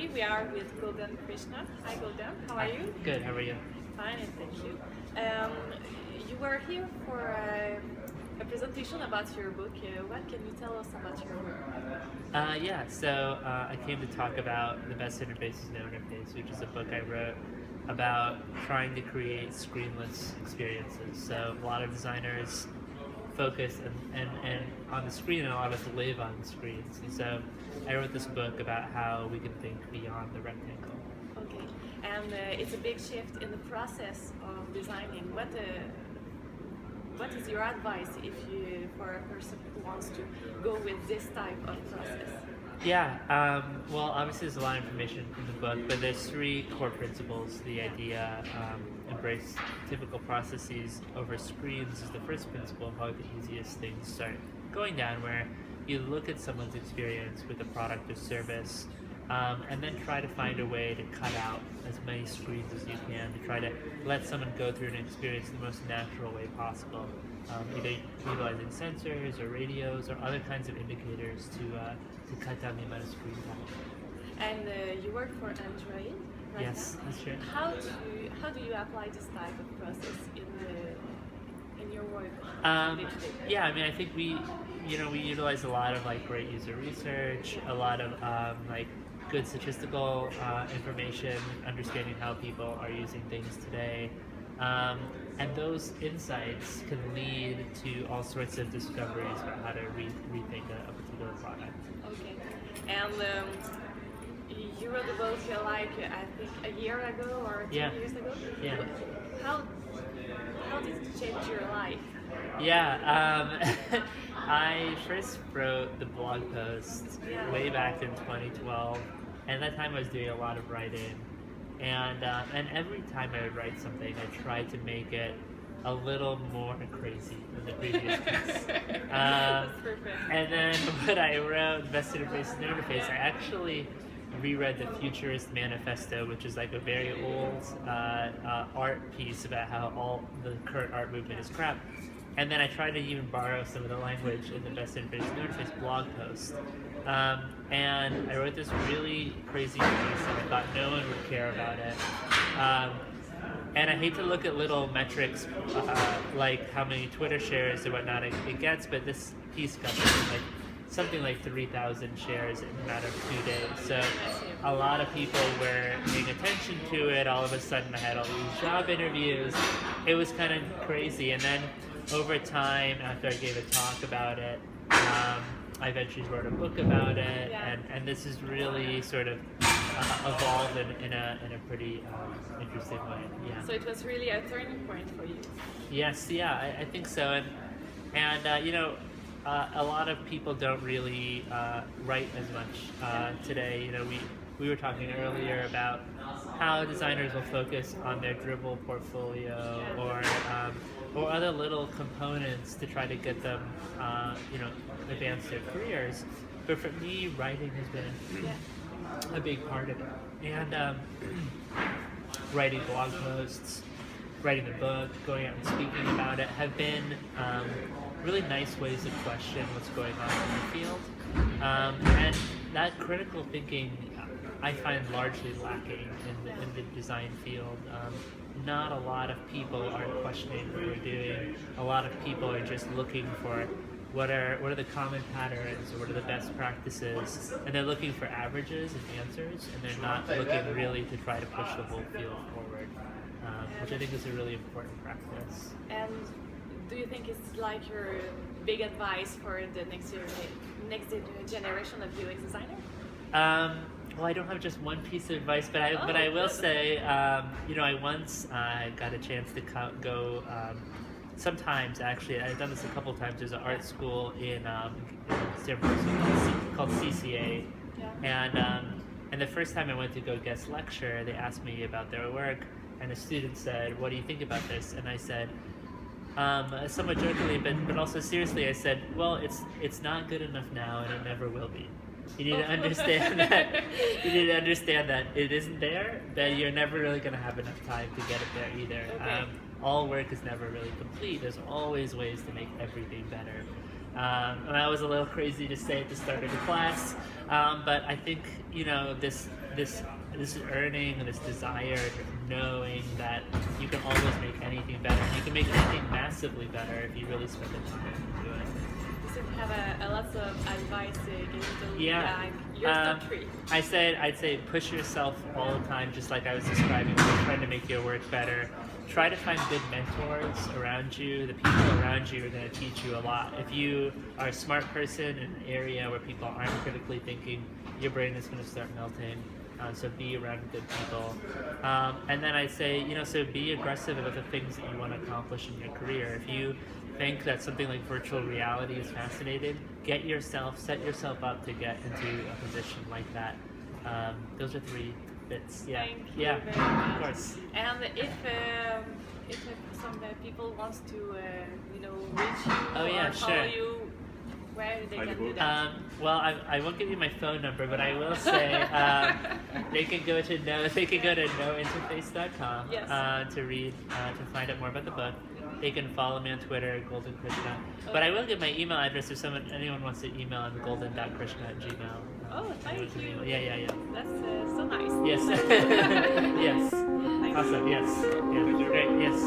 today we are with Golden Krishna. Hi Golden, how are you? Good, how are you? Fine, and thank you. You were here for a presentation about your book. What can you tell us about your book? I came to talk about The Best Interface is No Interface, which is a book I wrote about trying to create screenless experiences. So a lot of designers focus and on the screen, and a lot of us live on screens. And so I wrote this book about how we can think beyond the rectangle. Okay, and it's a big shift in the process of designing. What is your advice if you for a person who wants to go with this type of process? Well, obviously there's a lot of information in the book, but there's three core principles. The idea, embrace typical processes over screens is the first principle, probably the easiest thing to start going down, where you look at someone's experience with a product or service, and then try to find a way to cut out as many screens as you can to try to let someone go through an experience in the most natural way possible, either utilizing sensors or radios or other kinds of indicators to cut down the amount of screen time. And you work for Android, right? Yes, now? that's true. How do you apply this type of process in your work? I think we utilize a lot of great user research, a lot of good statistical information, understanding how people are using things today. And those insights can lead to all sorts of discoveries about how to rethink a particular product. Okay. And you wrote the book I think a year ago or 2 years ago? Yeah. How did it change your life? I first wrote the blog post way back in 2012, and at that time I was doing a lot of writing, and every time I would write something, I tried to make it a little more crazy than the previous piece. That's perfect. And then when I wrote The Best Interface is No Interface, I actually reread the Futurist Manifesto, which is like a very old art piece about how all the current art movement is crap. And then I tried to even borrow some of the language in the Best Interface No Interface blog post. And I wrote this really crazy piece, and I thought no one would care about it. And I hate to look at little metrics like how many Twitter shares or whatnot it gets, but this piece got something like 3,000 shares in a matter of 2 days. So a lot of people were paying attention to it. All of a sudden I had all these job interviews. It was kind of crazy. And then over time, after I gave a talk about it, I eventually wrote a book about it, and this has really sort of evolved in a pretty interesting way. Yeah. So it was really a turning point for you. Yes, I think so, and a lot of people don't really write as much today. We were talking earlier about how designers will focus on their dribble portfolio or other little components to try to get them, advance their careers. But for me, writing has been a big part of it. And writing blog posts, writing the book, going out and speaking about it have been really nice ways to question what's going on in the field. And that critical thinking I find largely lacking in the design field. Not a lot of people are questioning what we're doing. A lot of people are just looking for what are the common patterns, or what are the best practices, and they're looking for averages and answers, and they're not looking really to try to push the whole field forward, which I think is a really important practice. And do you think it's like your big advice for the next generation of UX designer? Well, I don't have just one piece of advice, but I will say, I once got a chance to go. Sometimes, actually, I've done this a couple times. There's an art school in San Francisco called CCA, and the first time I went to go guest lecture, they asked me about their work, and the student said, "What do you think about this?" And I said, somewhat jokingly, but also seriously, I said, "Well, it's not good enough now, and it never will be. You need to understand that. You need to understand that it isn't there. That you're never really going to have enough time to get it there either. Okay. All work is never really complete. There's always ways to make everything better." And that was a little crazy to say at the start of the class, but I think this this earning, this desire, knowing that you can always make anything better. You can make anything massively better if you really spend the time to do it. You should have a lots of advice given to Yeah. your top three. I'd say push yourself all the time, just like I was describing, trying to make your work better. Try to find good mentors around you. The people around you are going to teach you a lot. If you are a smart person in an area where people aren't critically thinking, your brain is going to start melting. So be around good people. And then I'd say, so be aggressive about the things that you want to accomplish in your career. If you think that something like virtual reality is fascinating, set yourself up to get into a position like that. Those are 3 bits. Yeah. Thank you Yeah. very much. Of course. And if some people wants to reach you Oh, yeah, or follow sure. you, where they Find can the do book. that? Well, I won't give you my phone number, but I will say they can go to nointerface.com Yes. to read to find out more about the book. They can follow me on Twitter, Golden Krishna. But I will give my email address if anyone wants to email. I'm golden.krishna@gmail. Oh, thank you. Yeah. That's so nice. Yes. Yes. Thank you. Awesome. Yes. Thank you. Great. Yes.